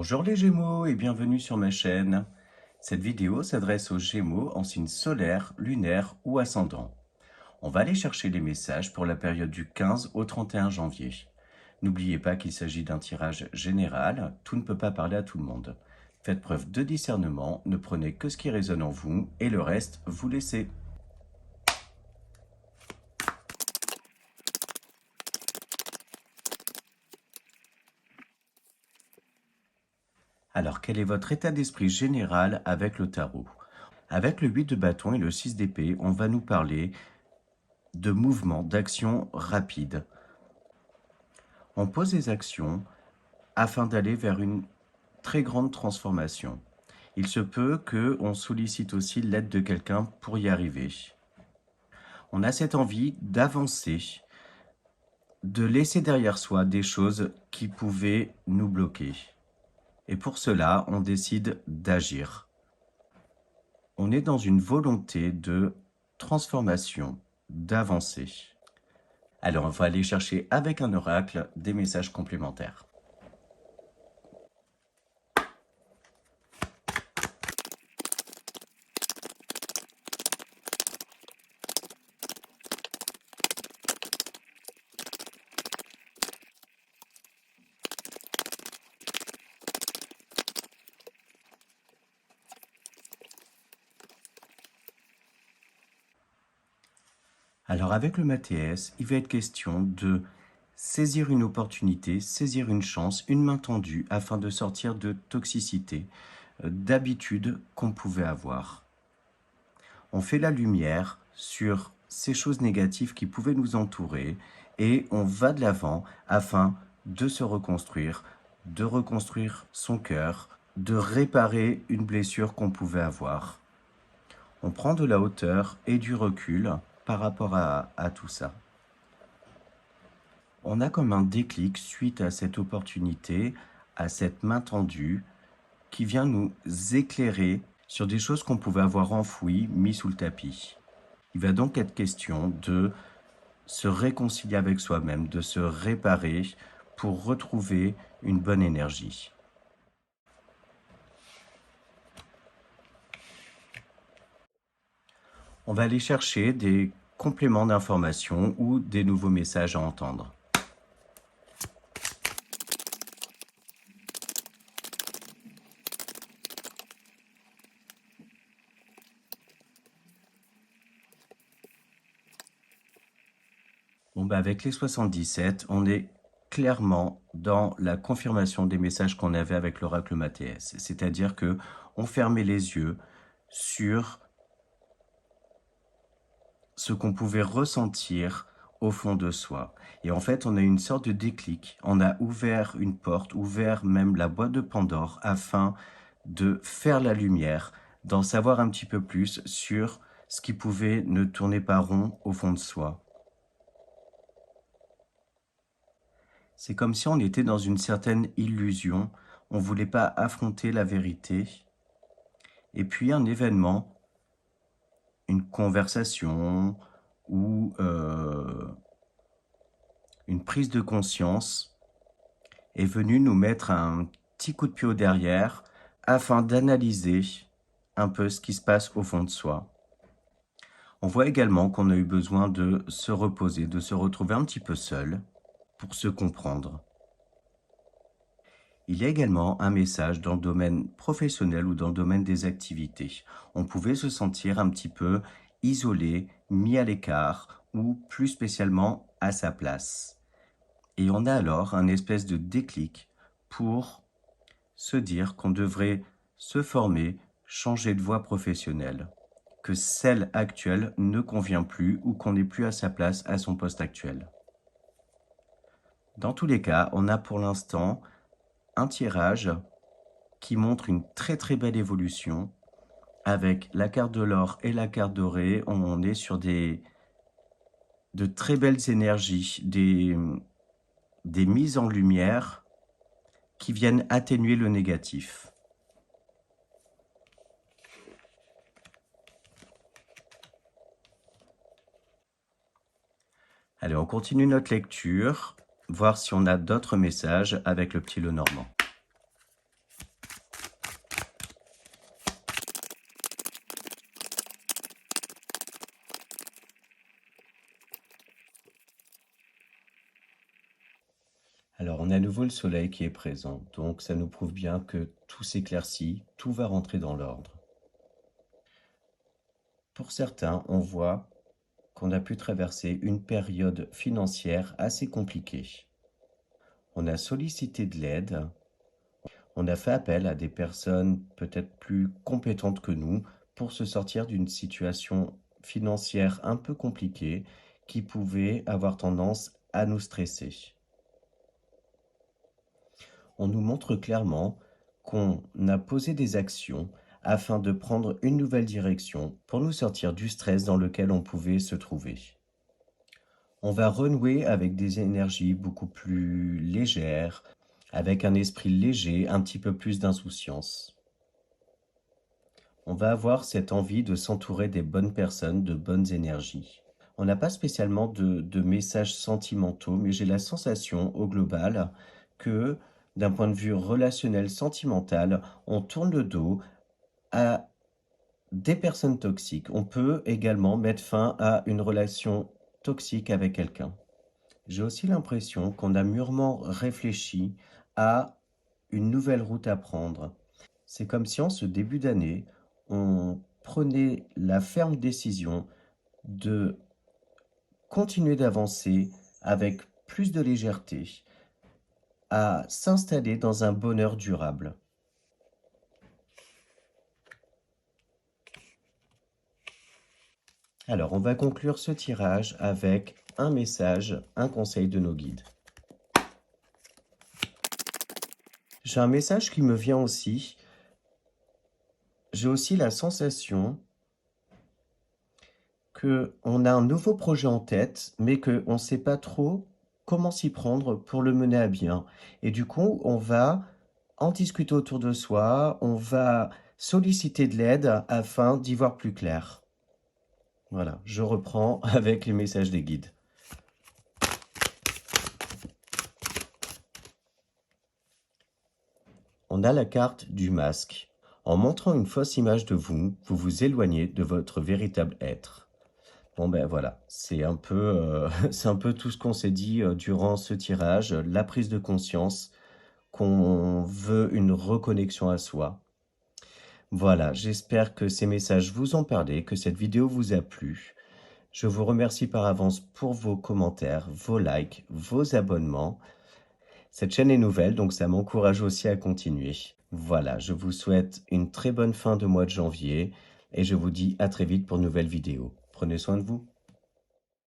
Bonjour les Gémeaux et bienvenue sur ma chaîne. Cette vidéo s'adresse aux Gémeaux en signe solaire, lunaire ou ascendant. On va aller chercher les messages pour la période du 15 au 31 janvier. N'oubliez pas qu'il s'agit d'un tirage général, tout ne peut pas parler à tout le monde. Faites preuve de discernement, ne prenez que ce qui résonne en vous et le reste, vous laissez. Alors, quel est votre état d'esprit général avec le tarot? Avec le 8 de bâton et le 6 d'épée, on va nous parler de mouvements, d'actions rapides. On pose des actions afin d'aller vers une très grande transformation. Il se peut qu'on sollicite aussi l'aide de quelqu'un pour y arriver. On a cette envie d'avancer, de laisser derrière soi des choses qui pouvaient nous bloquer. Et pour cela, on décide d'agir. On est dans une volonté de transformation, d'avancer. Alors, on va aller chercher avec un oracle des messages complémentaires. Alors avec le Mathias, il va être question de saisir une opportunité, saisir une chance, une main tendue afin de sortir de toxicité, d'habitudes qu'on pouvait avoir. On fait la lumière sur ces choses négatives qui pouvaient nous entourer et on va de l'avant afin de se reconstruire, de reconstruire son cœur, de réparer une blessure qu'on pouvait avoir. On prend de la hauteur et du recul par rapport à tout ça. On a comme un déclic suite à cette opportunité, à cette main tendue qui vient nous éclairer sur des choses qu'on pouvait avoir enfouies, mis sous le tapis. Il va donc être question de se réconcilier avec soi-même, de se réparer pour retrouver une bonne énergie. On va aller chercher des compléments d'information ou des nouveaux messages à entendre. Bon, avec les 77, on est clairement dans la confirmation des messages qu'on avait avec l'oracle Mathias. C'est-à-dire que on fermait les yeux sur ce qu'on pouvait ressentir au fond de soi. Et en fait, on a une sorte de déclic. On a ouvert une porte, ouvert même la boîte de Pandore afin de faire la lumière, d'en savoir un petit peu plus sur ce qui pouvait ne tourner pas rond au fond de soi. C'est comme si on était dans une certaine illusion, on ne voulait pas affronter la vérité. Et puis un événement, une conversation ou une prise de conscience est venue nous mettre un petit coup de pied au derrière afin d'analyser un peu ce qui se passe au fond de soi. On voit également qu'on a eu besoin de se reposer, de se retrouver un petit peu seul pour se comprendre. Il y a également un message dans le domaine professionnel ou dans le domaine des activités. On pouvait se sentir un petit peu isolé, mis à l'écart ou plus spécialement à sa place. Et on a alors un espèce de déclic pour se dire qu'on devrait se former, changer de voie professionnelle, que celle actuelle ne convient plus ou qu'on n'est plus à sa place à son poste actuel. Dans tous les cas, on a pour l'instant un tirage qui montre une très très belle évolution avec la carte de l'or et la carte dorée. On est sur de très belles énergies, des mises en lumière qui viennent atténuer le négatif. Allez, on continue notre lecture, voir si on a d'autres messages avec le petit Lenormand. Alors, on a à nouveau le soleil qui est présent, donc ça nous prouve bien que tout s'éclaircit, tout va rentrer dans l'ordre. Pour certains, on voit qu'on a pu traverser une période financière assez compliquée. On a sollicité de l'aide, on a fait appel à des personnes peut-être plus compétentes que nous pour se sortir d'une situation financière un peu compliquée qui pouvait avoir tendance à nous stresser. On nous montre clairement qu'on a posé des actions afin de prendre une nouvelle direction pour nous sortir du stress dans lequel on pouvait se trouver. On va renouer avec des énergies beaucoup plus légères, avec un esprit léger, un petit peu plus d'insouciance. On va avoir cette envie de s'entourer des bonnes personnes, de bonnes énergies. On n'a pas spécialement de messages sentimentaux, mais j'ai la sensation au global que d'un point de vue relationnel sentimental, on tourne le dos à des personnes toxiques. On peut également mettre fin à une relation toxique avec quelqu'un. J'ai aussi l'impression qu'on a mûrement réfléchi à une nouvelle route à prendre. C'est comme si en ce début d'année, on prenait la ferme décision de continuer d'avancer avec plus de légèreté, à s'installer dans un bonheur durable. Alors, on va conclure ce tirage avec un message, un conseil de nos guides. J'ai un message qui me vient aussi. J'ai aussi la sensation qu'on a un nouveau projet en tête, mais qu'on ne sait pas trop comment s'y prendre pour le mener à bien. Et du coup, on va en discuter autour de soi, on va solliciter de l'aide afin d'y voir plus clair. Voilà, je reprends avec les messages des guides. On a la carte du masque. En montrant une fausse image de vous, vous vous éloignez de votre véritable être. Bon ben voilà, c'est un peu, c'est un peu tout ce qu'on s'est dit durant ce tirage, la prise de conscience qu'on veut une reconnexion à soi. Voilà, j'espère que ces messages vous ont parlé, que cette vidéo vous a plu. Je vous remercie par avance pour vos commentaires, vos likes, vos abonnements. Cette chaîne est nouvelle, donc ça m'encourage aussi à continuer. Voilà, je vous souhaite une très bonne fin de mois de janvier et je vous dis à très vite pour une nouvelle vidéo. Prenez soin de vous.